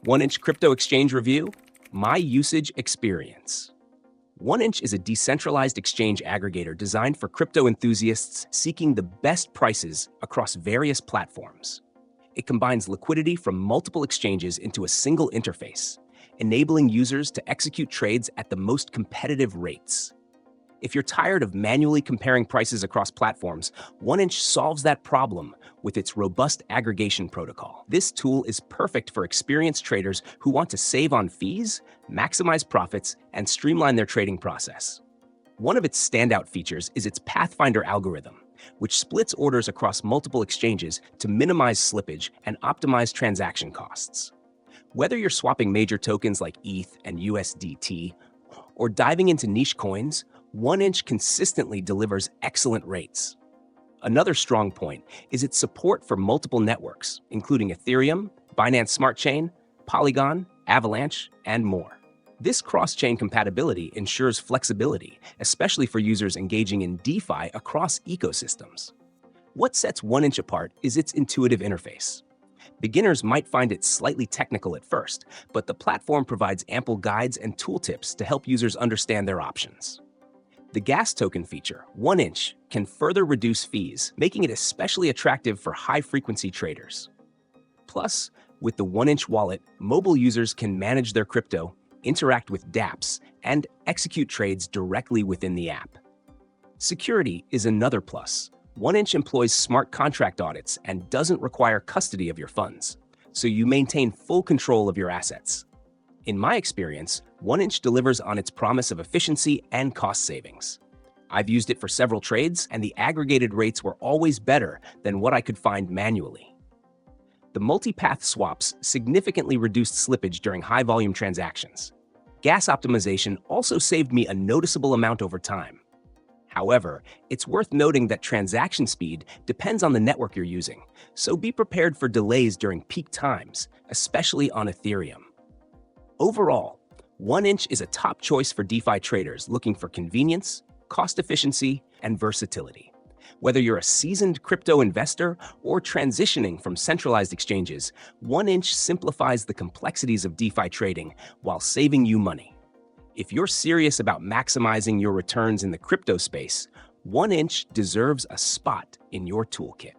1inch Crypto Exchange Review, My Usage Experience. 1inch is a decentralized exchange aggregator designed for crypto enthusiasts seeking the best prices across various platforms. It combines liquidity from multiple exchanges into a single interface, enabling users to execute trades at the most competitive rates. If you're tired of manually comparing prices across platforms, 1inch solves that problem with its robust aggregation protocol. This tool is perfect for experienced traders who want to save on fees, maximize profits, and streamline their trading process. One of its standout features is its Pathfinder algorithm, which splits orders across multiple exchanges to minimize slippage and optimize transaction costs. Whether you're swapping major tokens like ETH and USDT, or diving into niche coins, 1inch consistently delivers excellent rates. Another strong point is its support for multiple networks, including Ethereum, Binance Smart Chain, Polygon, Avalanche, and more. This cross-chain compatibility ensures flexibility, especially for users engaging in DeFi across ecosystems. What sets 1inch apart is its intuitive interface. Beginners might find it slightly technical at first, but the platform provides ample guides and tooltips to help users understand their options. The gas token feature, 1inch, can further reduce fees, making it especially attractive for high-frequency traders. Plus, with the 1inch wallet, mobile users can manage their crypto, interact with dApps, and execute trades directly within the app. Security is another plus. 1inch employs smart contract audits and doesn't require custody of your funds, so you maintain full control of your assets. In my experience, 1inch delivers on its promise of efficiency and cost savings. I've used it for several trades, and the aggregated rates were always better than what I could find manually. The multipath swaps significantly reduced slippage during high-volume transactions. Gas optimization also saved me a noticeable amount over time. However, it's worth noting that transaction speed depends on the network you're using, so be prepared for delays during peak times, especially on Ethereum. Overall, 1inch is a top choice for DeFi traders looking for convenience, cost efficiency, and versatility. Whether you're a seasoned crypto investor or transitioning from centralized exchanges, 1inch simplifies the complexities of DeFi trading while saving you money. If you're serious about maximizing your returns in the crypto space, 1inch deserves a spot in your toolkit.